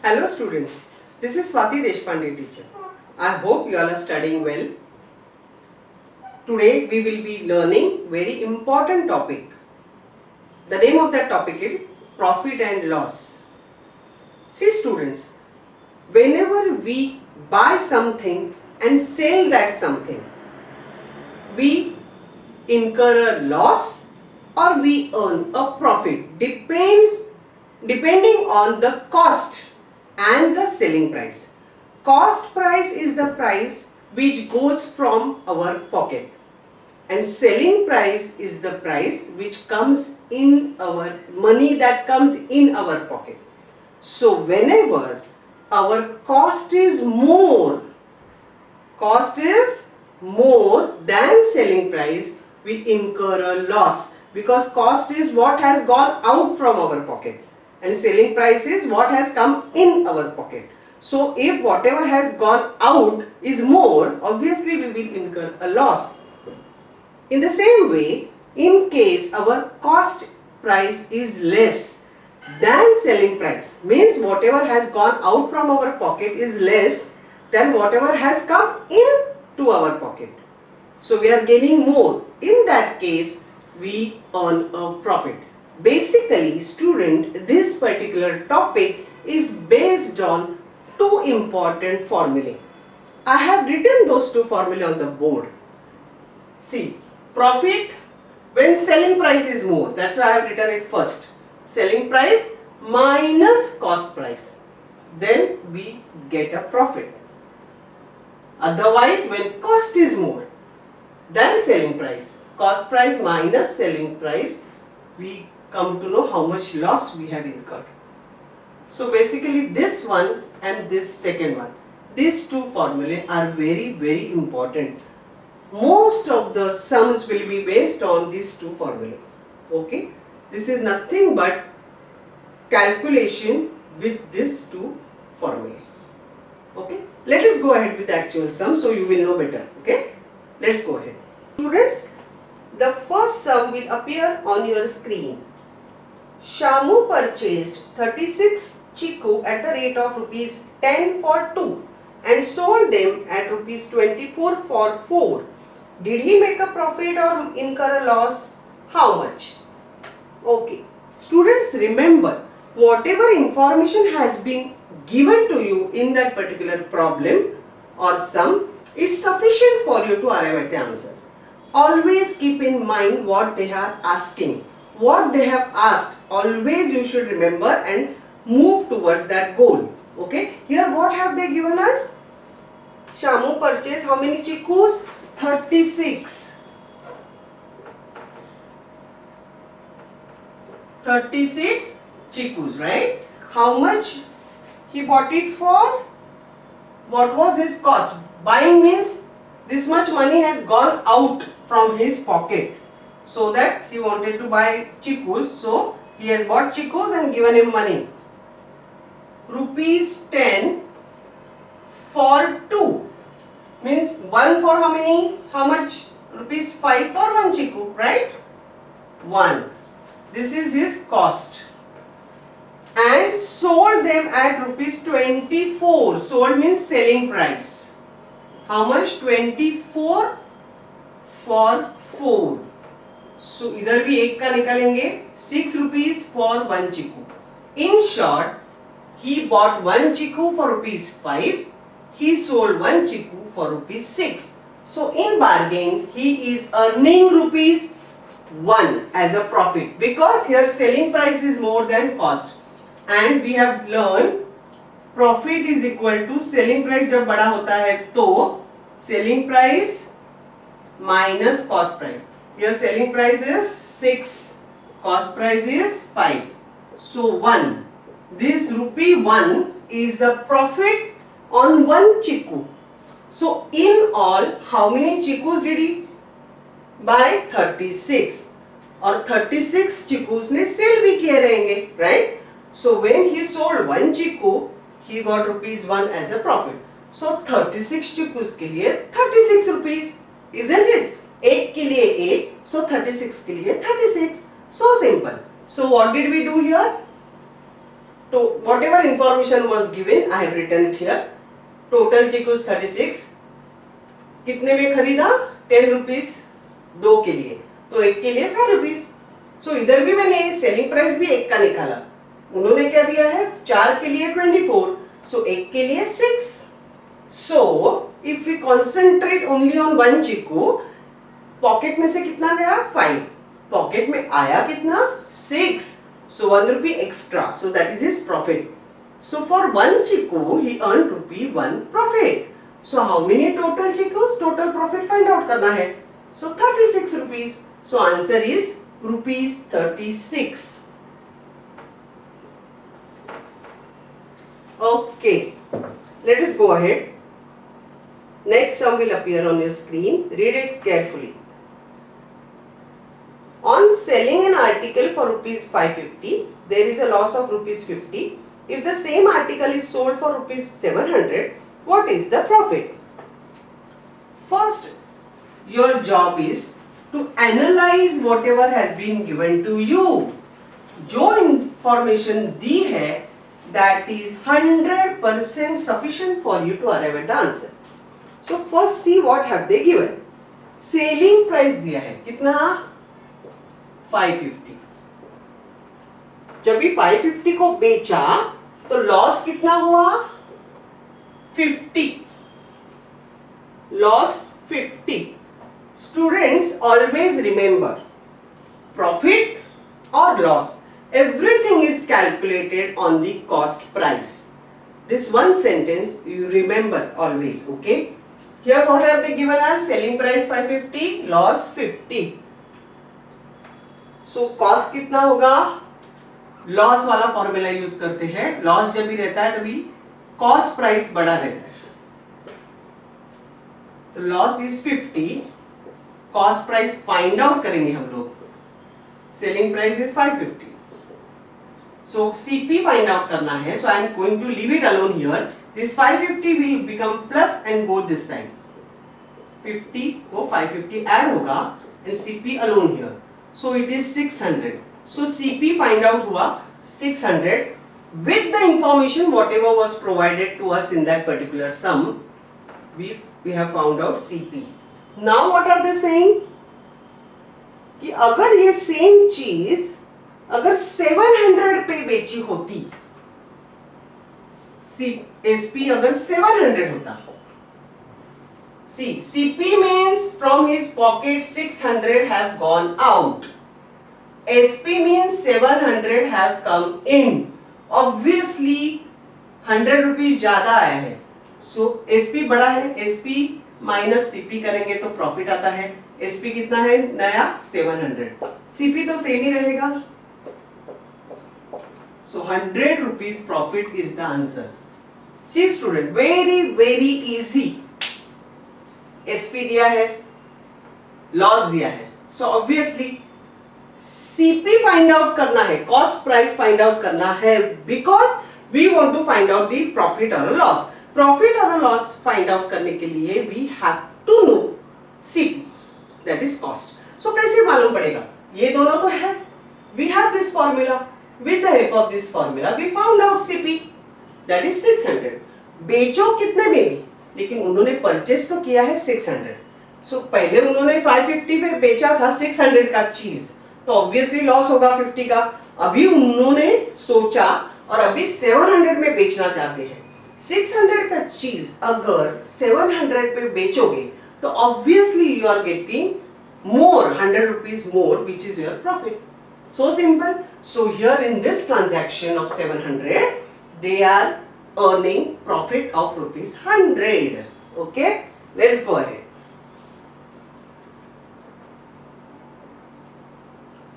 Hello students, this is Swati Deshpande teacher. I hope you all are studying well. Today we will be learning very important topic. The name of that topic is profit and loss. See students, whenever we buy something and sell that something, we incur a loss or we earn a profit depending on the cost and the selling price. Cost price is the price which goes from our pocket and selling price is the price which comes in our money that comes in our pocket. So whenever our cost is more than selling price, we incur a loss because cost is what has gone out from our pocket and selling price is what has come in our pocket. So if whatever has gone out is more, obviously we will incur a loss. In the same way, in case our cost price is less than selling price, means whatever has gone out from our pocket is less than whatever has come into our pocket. So we are gaining more. In that case, we earn a profit. Basically, student, this particular topic is based on two important formulae. I have written those two formulae on the board. See, profit when selling price is more, that's why I have written it first. Selling price minus cost price, then we get a profit. Otherwise, when cost is more than selling price, cost price minus selling price, we come to know how much loss we have incurred. So basically this one and this second one, these two formulae are very important. Most of the sums will be based on these two formulae. Okay, this is nothing but calculation with these two formulae. Okay, let us go ahead with the actual sum so you will know better. Okay, let's go ahead. Students, the first sum will appear on your screen. Shamu purchased 36 chiku at the rate of rupees 10 for 2 and sold them at rupees 24 for 4. Did he make a profit or incur a loss? How much? Okay. Students, remember, whatever information has been given to you in that particular problem or sum is sufficient for you to arrive at the answer. Always keep in mind what they are asking. What they have asked, always you should remember and move towards that goal. Okay. Here what have they given us? Shamu purchased how many chikus? 36. 36 chikus, right? How much he bought it for? What was his cost? Buying means this much money has gone out from his pocket. So that he wanted to buy chikus, so he has bought chikus and given him money. Rupees 10 for 2 means 1 for how many? How much? Rupees 5 for 1 chiku, right? 1. This is his cost. And sold them at rupees 24. Sold means selling price. How much? 24 for 4. So इधर भी एक का निकालेंगे 6 rupees for 1 chiku. In short, he bought 1 chiku for rupees 5. He sold 1 chiku for rupees 6. So in bargain, he is earning rupees 1 as a profit because here selling price is more than cost. And we have learned profit is equal to selling price जब बड़ा होता है तो selling price minus cost price. Here selling price is 6, cost price is 5. So 1. This rupee 1 is the profit on 1 chiku. So in all, how many chikus did he buy? 36. और 36 chikus ने sell भी किए रहेंगे, right? So when he sold 1 chiku, he got rupees 1 as a profit. So 36 chikus के लिए 36 rupees, isn't it? 1 के लिए 8, so 36 के लिए 36. So simple. So what did we do here? तो whatever information was given I have written it here. Total चीकू 36, कितने में खरीदा 10 रुपीज 2 के लिए, तो एक के लिए 5 रुपीज. सो इधर भी मैंने सेलिंग प्राइस भी एक का निकाला. उन्होंने क्या दिया है 4 के लिए 24, सो एक के लिए 6. So if we concentrate only on one chikoo, pocket में से कितना गया 5, पॉकेट में आया कितना 6, so 1 rupee extra, so that is his profit. So for one chiku he earned ₹1 profit. So how many total chikus? Total profit find out करना है. So 36 rupees. So answer is ₹36. Okay, let us go ahead. Next sum will appear on your screen. Read it carefully. On selling an article for ₹550, there is a loss of ₹50. If the same article is sold for ₹700, what is the profit? First, your job is to analyze whatever has been given to you. जो information दी है, that is 100% sufficient for you to arrive at the answer. So first see what have they given. Selling price दिया है कितना 550. जब भी 550 को बेचा तो लॉस कितना हुआ 50. Loss 50. Students always remember profit और loss, everything is calculated on the cost price. This one sentence you remember always. Okay, here what have they given us? Selling price 550, loss 50. So cost कितना होगा, loss वाला formula use करते हैं. Loss जब भी रहता है तभी कॉस्ट प्राइस बड़ा रहता है. तो loss is 50, cost price find out करेंगे हम लोग. Selling price is 550, so CP find out करना है. So I am going to leave it alone here. This 550 will become plus and go this side. 50 को 550 ऐड होगा and CP alone here. So it is 600. So CP find out हुआ 600 with the information whatever was provided to us in that particular sum. We have found out CP. Now what are they saying? कि अगर ये same चीज अगर 700 पे बेची होती, SP अगर 700 होता, see, CP means from his pocket 600 have gone out. SP means 700 have come in. Obviously 100 rupees ज्यादा आया है. So SP बड़ा है, SP माइनस CP करेंगे तो प्रॉफिट आता है. SP कितना है नया 700. CP तो सेम ही रहेगा. So 100 rupees profit is the answer. See student, very easy. SP दिया है, लॉस दिया है, so obviously CP find out करना है, कॉस्ट प्राइस फाइंड आउट करना है, because we want to find out the profit और लॉस. प्रॉफिट और लॉस फाइंड आउट करने के लिए we have to know CP, that is cost. So कैसे मालूम पड़ेगा, ये दोनों तो है. We have this formula, with the help of this formula we found out CP, that is 600. बेचो कितने में भी, लेकिन उन्होंने परचेस तो किया है 600. सो पहले उन्होंने 550 पे बेचा था 600 का चीज, तो ऑब्वियसली लॉस होगा 50 का. अभी उन्होंने सोचा और अभी 700 में बेचना चाहते हैं. 600 का चीज अगर 700 पे बेचोगे तो obviously you are getting more 100 rupees more, which is your profit. So simple. So here in this transaction of 700, they are earning profit of ₹100. Okay, let's go ahead.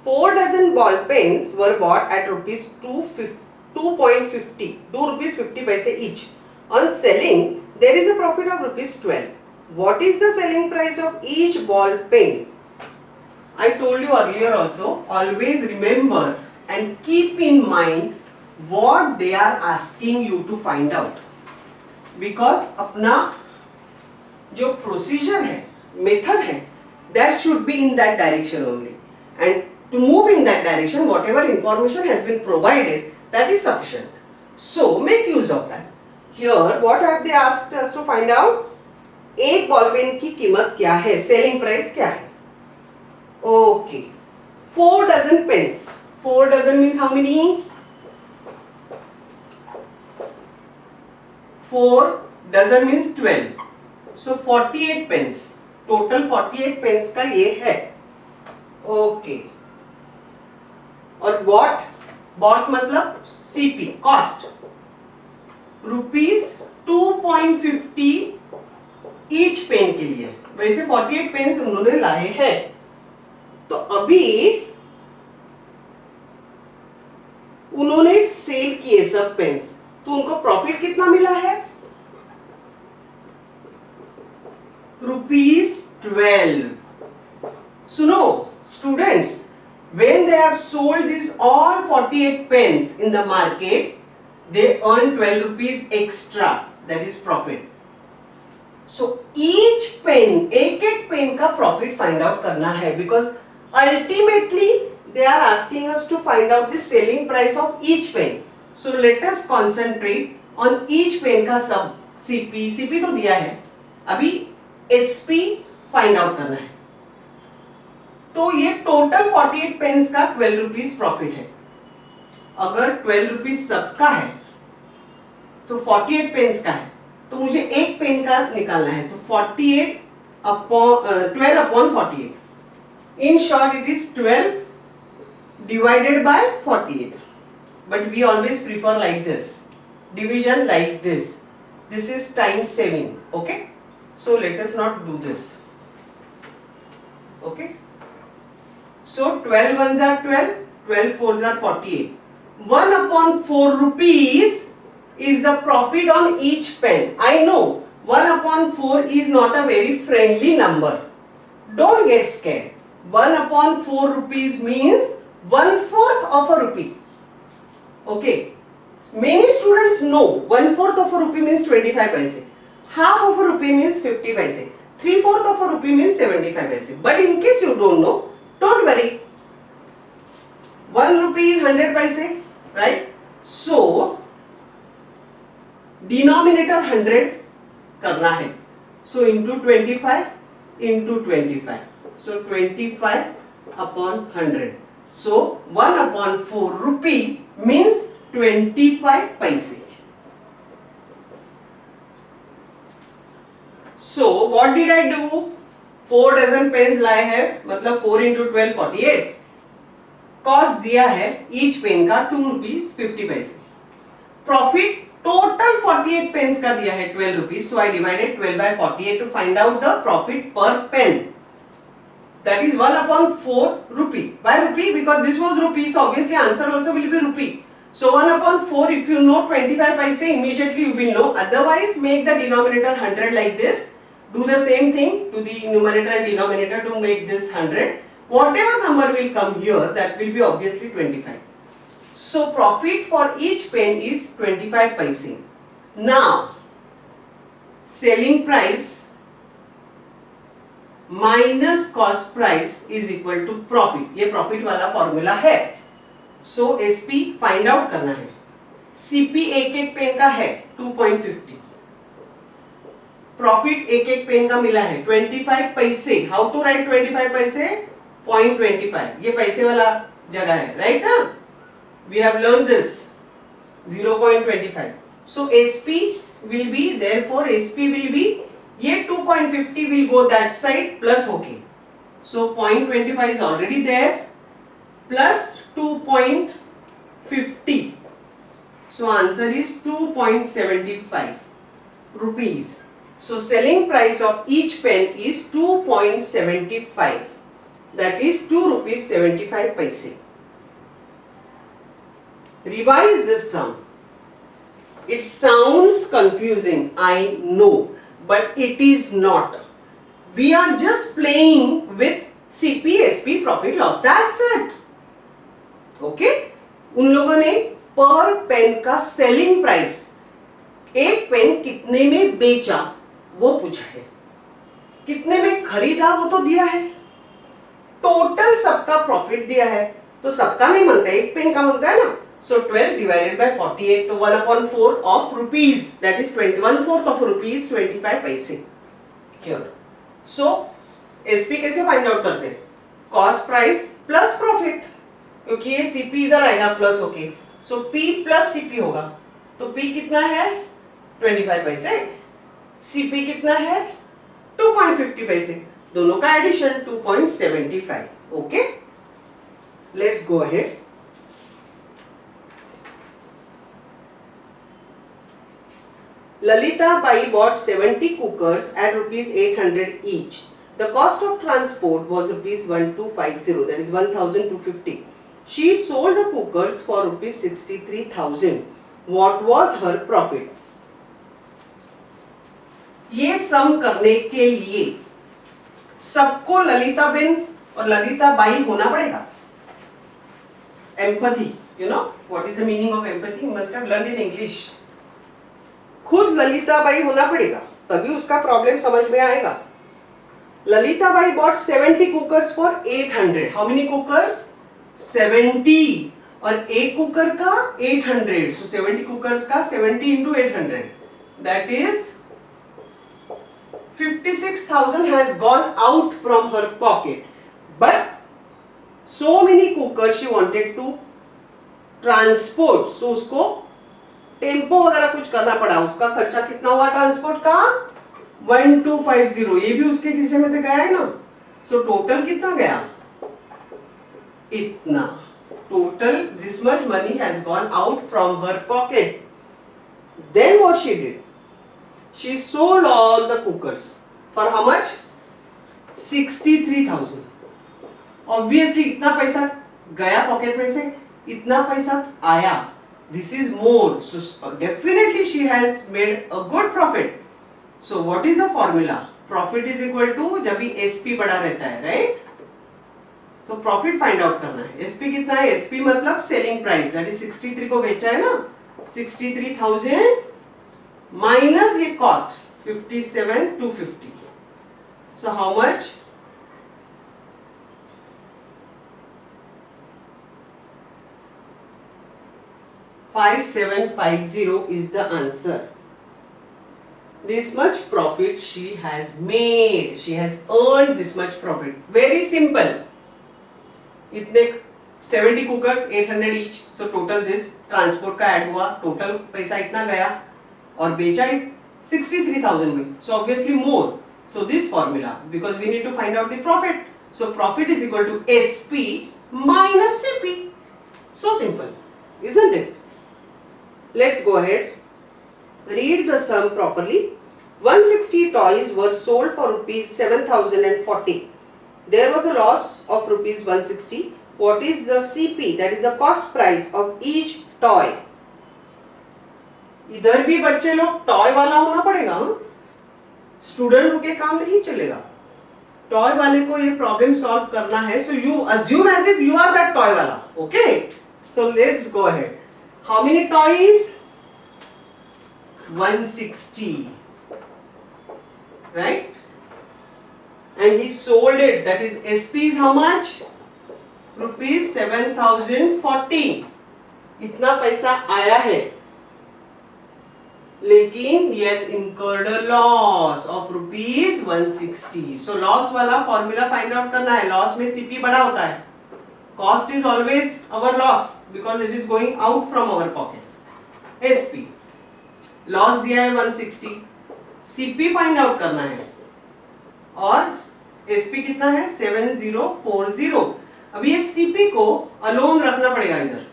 4 dozen ball pens were bought at ₹2.50 each. On selling, there is a profit of ₹12. What is the selling price of each ball pen? I told you earlier also, always remember and keep in mind what they are asking you to find out, because अपना जो procedure है, method है, that should be in that direction only, and to move in that direction whatever information has been provided, that is sufficient. So make use of that. Here what have they asked us to find out? एक ball pen की कीमत क्या है, selling price क्या है. Okay, 4 dozen pens. 4 dozen means how many? 4 dozen means 12. So 48 pens. Total 48 pens का ये है. Okay. और bought मतलब CP, cost. ₹2.50 ईच पेन के लिए. वैसे 48 पेन्स उन्होंने लाए हैं. तो अभी उन्होंने सेल किए सब पेन्स, तो उनको प्रॉफिट कितना मिला है? ₹12. सुनो students, when they have sold these all 48 pens in the market, they earn 12 rupees extra, that is profit. So each pen, एक पेन का प्रॉफिट फाइंड आउट करना है, because ultimately they are asking us to find out the selling price of each pen. So let us concentrate on each pen का सब CP तो दिया है, अभी SP फाइंड आउट करना है. तो ये टोटल 48 पेन्स का 12 रुपीज प्रॉफिट है. अगर 12 रुपीज सबका है तो 48 पेन्स का है, तो मुझे एक पेन का निकालना है. तो 12 upon 48. In short, it is 12 divided by 48. But we always prefer like this, division like this. This is times 7. Okay. So let us not do this. Okay. So 12 ones are 12, 12 fours are 48. 1 upon 4 rupees is the profit on each pen. I know 1 upon 4 is not a very friendly number. Don't get scared. 1 upon 4 rupees means 1/4 of a rupee. Okay. Many students know 1/4 of a rupee means 25 paise. Half of a rupee means 50 paise. 3/4 of a rupee means 75 paise. But in case you don't know, don't worry. 1 rupee is 100 paise, right? So denominator 100 करना है. So into 25 into 25. So 25 upon 100. So 1 upon 4 rupee means 25 paise. So what did I do? 4 dozen pens लाए हैं, मतलब 4 into 12 48. Cost दिया है each pen का 2 rupees 50 पैसे. Profit total 48 pens का दिया है 12 rupees. So I divided 12 by 48 to find out the profit per pen. That is 1 upon 4 rupee. Why rupee? Because this was rupee, so obviously answer also will be rupee. So 1 upon 4, if you know 25 paise, immediately you will know. Otherwise, make the denominator 100 like this. Do the same thing to the numerator and denominator to make this 100. Whatever number will come here, that will be obviously 25. So profit for each pen is 25 paise. Now, selling price minus cost price is equal to profit. ये profit वाला formula है. So SP find out करना है. CP एक pen का है 2.50. Profit एक pen का मिला है 25 पैसे. हाउ टू राइट 25 पैसे? 0.25. ये पैसे वाला जगह है, राइट ना? We have learn this 0.25. So SP will be, therefore SP will be, ये 2.50 will go that side plus होके. So 0.25 is already there plus 2.50. So answer is 2.75 rupees. So selling price of each pen is 2.75. That is 2 rupees 75 paise. Revise this sum. It sounds confusing, I know, but it is not. We are just playing with CP, SP, profit loss. That's it. Okay? उन लोगों ने पर pen का selling price, एक pen कितने में बेचा वो पूछा है, कितने में खरीदा वो तो दिया है, टोटल सबका प्रॉफिट दिया है. तो सबका नहीं बनता, एक पेन का बनता है ना. So 12 divided by 48, तो 1/4 of rupees, that is 1/4 of rupees 25 पैसे. Here. So SP कैसे फाइंड आउट करते हैं? कॉस्ट प्राइस प्लस प्रॉफिट, क्योंकि ये CP इधर आएगा प्लस होके, सो P प्लस CP होगा. तो P कितना है? 25 पैसे. CP कितना है? 2.50 पैसे. दोनों का addition 2.75. Okay, let's go ahead. Lalita Bai bought 70 cookers at rupees 800 each. The cost of transport was rupees 1250, that is 1250. She sold the cookers for rupees 63,000. What was her profit? ये सम करने के लिए सबको ललिता बेन और Lalita by होना पड़ेगा. Empathy, you know what is the meaning of empathy? You must have learned in English. खुद Lalita by होना पड़ेगा, तभी उसका प्रॉब्लम समझ में आएगा. Lalita Bai bought 70 cookers for 800. How many cookers? 70. और एक कुकर का 800. सो 70 कुकर्स का 70 into 800, that is 56,000 has gone out from her pocket. But so many cookers she wanted to transport, so उसको टेम्पो वगैरह कुछ करना पड़ा. उसका खर्चा कितना हुआ ट्रांसपोर्ट का? 1250. ये भी उसके खीसे में से गया है ना. सो टोटल कितना गया? इतना. Total this much money has gone out from her pocket. Then what she did? She sold all the cookers for how much? 63,000. Obviously इतना पैसा गया पॉकेट में से, इतना पैसा आया. This is more, so definitely she has made a good profit. So what is the formula? Profit is equal to, जब भी SP बड़ा रहता है, right? तो profit find out करना है. SP कितना है? SP मतलब selling price, that is 63 को बेचा है ना, 63,000 minus ये cost 57,250. So how much? 5750 is the answer. This much profit she has made. She has earned this much profit. Very simple. इतने 70 cookers 800 each. So total this transport का add हुआ. Total पैसा इतना गया और बेचा 63,000 में. So obviously more. So this formula, because we need to find out the profit. So profit is equal to SP minus CP. So simple, isn't it? Let's go ahead. Read the sum properly. 160 toys were sold for rupees 7,040. There was a loss of rupees 160. What is the CP? That is the cost price of each toy. इधर भी बच्चे लोग toy वाला होना पड़ेगा. Student होके काम नहीं चलेगा. टॉय वाले को ये प्रॉब्लम सॉल्व करना है. So you assume as if you are that toy वाला. Okay? So let's go ahead. How many toys? 160, right? And he sold it, that is SP is how much? Rupees 7,040. इतना पैसा आया है, लेकिन he has incurred a loss of rupees 160. So loss वाला formula find out करना है. Loss में CP बड़ा होता है. Cost is always our loss because it is going out from our pocket. SP loss दिया है 160. CP find out करना है और SP कितना है? 7040. अभी ये CP को alone रखना पड़ेगा इधर.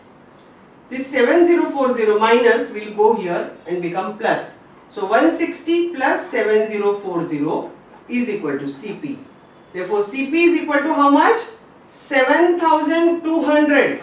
This 7040 minus will go here and become plus. So 160 plus 7040 is equal to CP. Therefore CP is equal to how much? 7,200.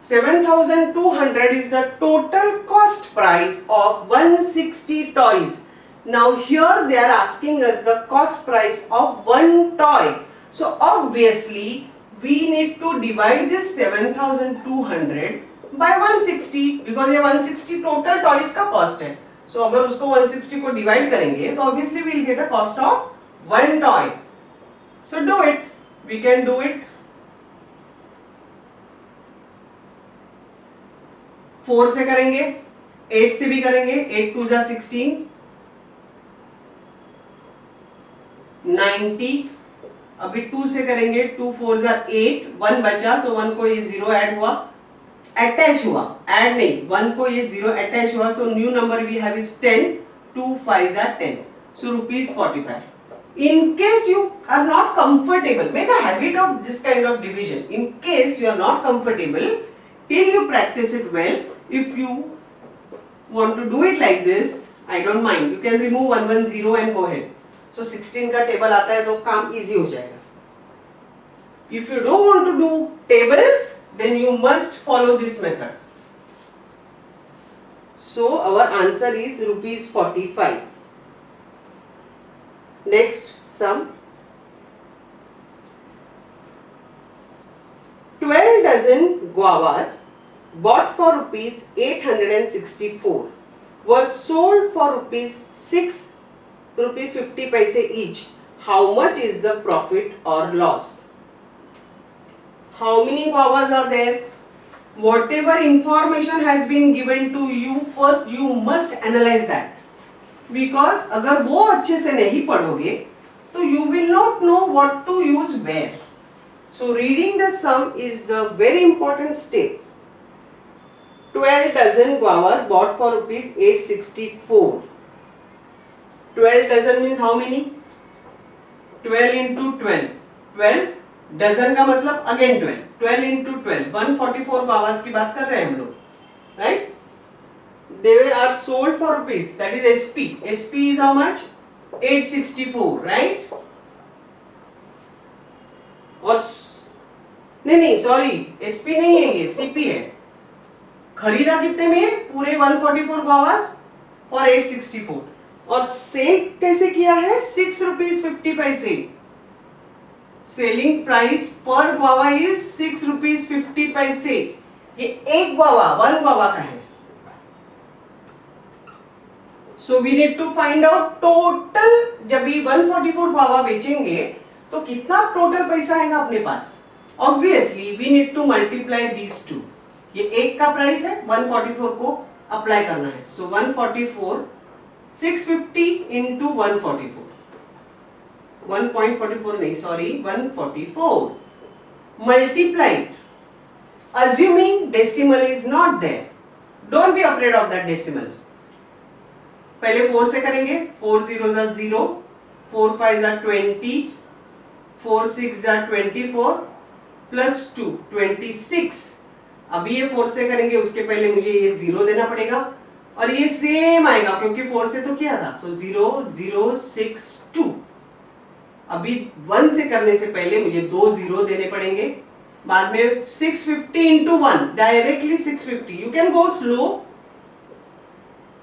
7,200 is the total cost price of 160 toys. Now here they are asking us the cost price of one toy. So obviously we need to divide this 7,200 by 160 because ये 160 total toys का cost है. So अगर उसको 160 को divide करेंगे तो obviously we will get a cost of one toy. So do it. We can do it. 4 से करेंगे, 8 से भी करेंगे, 8 2 जा 16, 90, अभी 2 से करेंगे, 2 4 जा 8, 1 बचा तो 1 को ये 0 ऐड हुआ, अटैच हुआ, ऐड नहीं, 1 को ये 0 अटैच हुआ, so new number we have is 10, 2 5 जा 10, so rupees 45. In case you are not comfortable, make a habit of this kind of division. In case you are not comfortable, till you practice it well, if you want to do it like this, I don't mind, you can remove 110 and go ahead. So 16 का table आता है तो काम easy हो जाएगा. If you don't want to do tables, then you must follow this method. So our answer is rupees 45. Next sum. 12 dozen guavas bought for rupees 864 were sold for rupees 50 paise each. How much is the profit or loss? How many guavas are there? Whatever information has been given to you, first you must analyze that. Because अगर वो अच्छे से नहीं पढ़ोगे तो you will not know what to use where. So reading the sum is the very important step. 12 dozen guavas bought for rupees 864. 12 dozen means how many? 12 into 12. 12 dozen का मतलब again 12. 12 into 12, 144 guavas की बात कर रहे हैं हम लोग, right? They are sold for rupees, that is SP. SP is how much? 864, right? और नहीं सॉरी, SP नहीं है ये, CP है. खरीदा कितने में? पूरे 144 guavas और 864. और सेल कैसे किया है? 6 rupees 50 पैसे. सेलिंग प्राइस पर गुआवा इज 6 rupees 50 पैसे. ये एक गुआवा, 1 गुआवा का है. So we need to find out total. जब भी 144 गुआवा बेचेंगे तो कितना टोटल पैसा आएगा अपने पास. Obviously we need to multiply these two. ये एक का प्राइस है, 144 को अप्लाई करना है. So 144, 650 into 144. 1.44 नहीं, sorry, 144 multiplied, assuming decimal is not there. Don't be afraid of that decimal. पहले 4 से करेंगे, 4 zeros are 0, 4 5s are 20, 4 6s are 24 plus 2 26. अभी ये 4 से करेंगे, उसके पहले मुझे ये 0 देना पड़ेगा और ये सेम आएगा क्योंकि 4 से तो किया था. So 0 0 6 2. अभी 1 से करने से पहले मुझे 2 0 देने पड़ेंगे. बाद में 650 into 1, directly 650. You can go slow,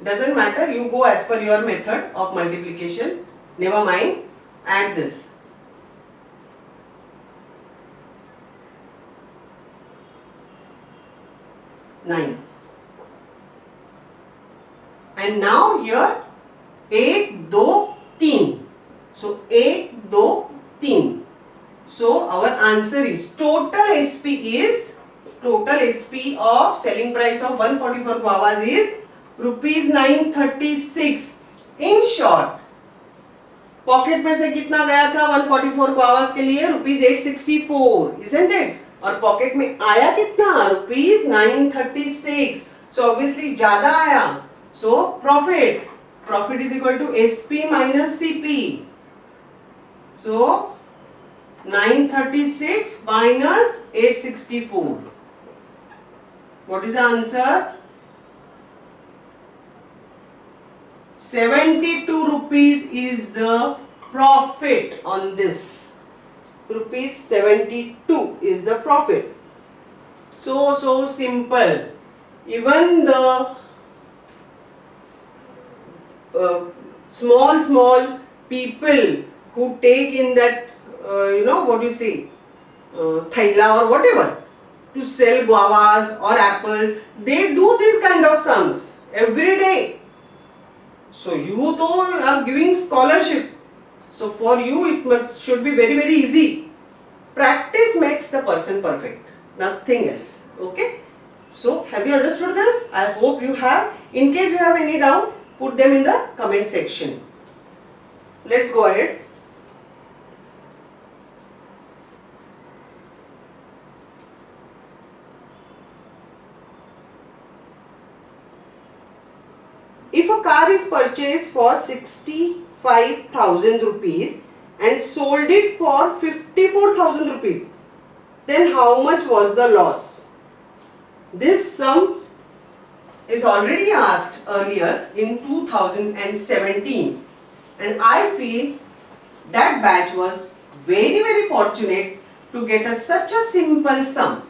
doesn't matter, you go as per your method of multiplication. Never mind, add this. Nine. And now here 8 2 3. So 8 2 3. So our answer is total SP of selling price of 144 guavas is rupees 936. In short, pocket में से कितना गया था 144 guavas के लिए? rupees 864, isn't it? और pocket में आया कितना? rupees 936. So obviously ज्यादा आया. So profit is equal to SP minus CP. So 936 minus 864. What is the answer? 72 rupees is the profit on this. Rupees 72 is the profit. So simple. Even the small people who take in that what you say, thaila or whatever, to sell guavas or apples, they do this kind of sums every day. So you though are giving scholarship, so for you it should be very very easy. Practice makes the person perfect, nothing else. Okay, So have you understood this? I hope you have. In case you have any doubt, put them in the comment section. Let's go ahead. If a car is purchased for 65,000 rupees and sold it for 54,000 rupees, then how much was the loss? This sum is already asked earlier in 2017, and I feel that batch was very fortunate to get such a simple sum.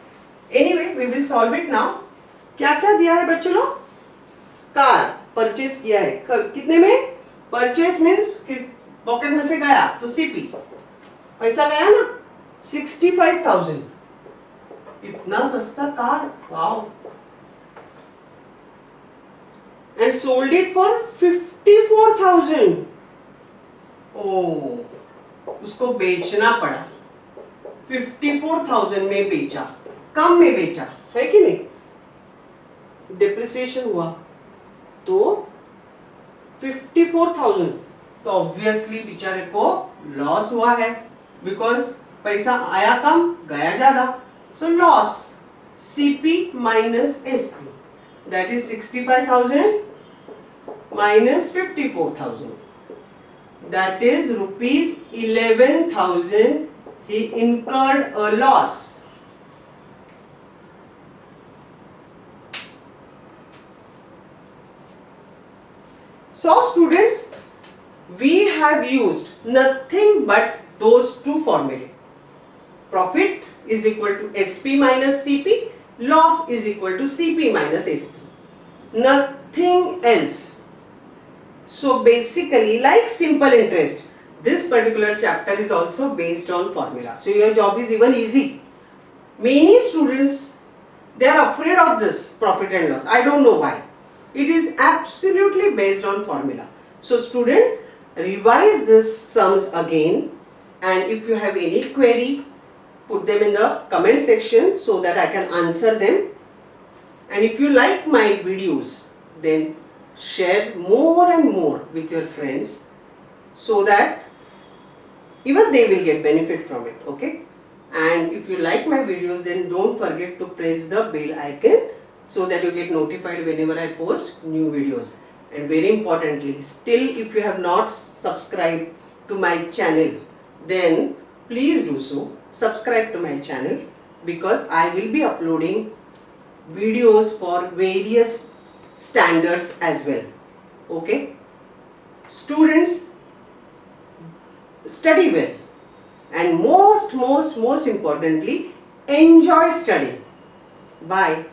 Anyway, we will solve it now. क्या क्या दिया है बच्चों लोग? Car purchase किया है कितने में? परचेस मीन्स किस पॉकेट में से गया तो सीपी पैसा गया ना 65,000. इतना सस्ता car, wow. And sold it for 54,000. ओह, उसको बेचना पड़ा. 54,000 में बेचा, कम में बेचा है कि नहीं? डिप्रिसिएशन हुआ तो 54,000, तो ऑब्वियसली बेचारे को लॉस हुआ है, बिकॉज पैसा आया कम गया ज्यादा. So loss CP minus SP, that is 65,000 minus 54,000, that is rupees 11,000 he incurred a loss. So students, we have used nothing but those two formulae. Profit is equal to SP minus CP, loss is equal to CP minus SP, nothing else. So basically, like simple interest, this particular chapter is also based on formula. So your job is even easy. Many students, they are afraid of this profit and loss. I don't know why. It is absolutely based on formula. So students, revise these sums again, and if you have any query, put them in the comment section so that I can answer them. And if you like my videos, then share more and more with your friends so that even they will get benefit from it, okay? And if you like my videos, then don't forget to press the bell icon so that you get notified whenever I post new videos. And very importantly, still if you have not subscribed to my channel, then please do so. Subscribe to my channel, because I will be uploading videos for various standards as well, okay? Students, study well, and most importantly, enjoy studying. Bye.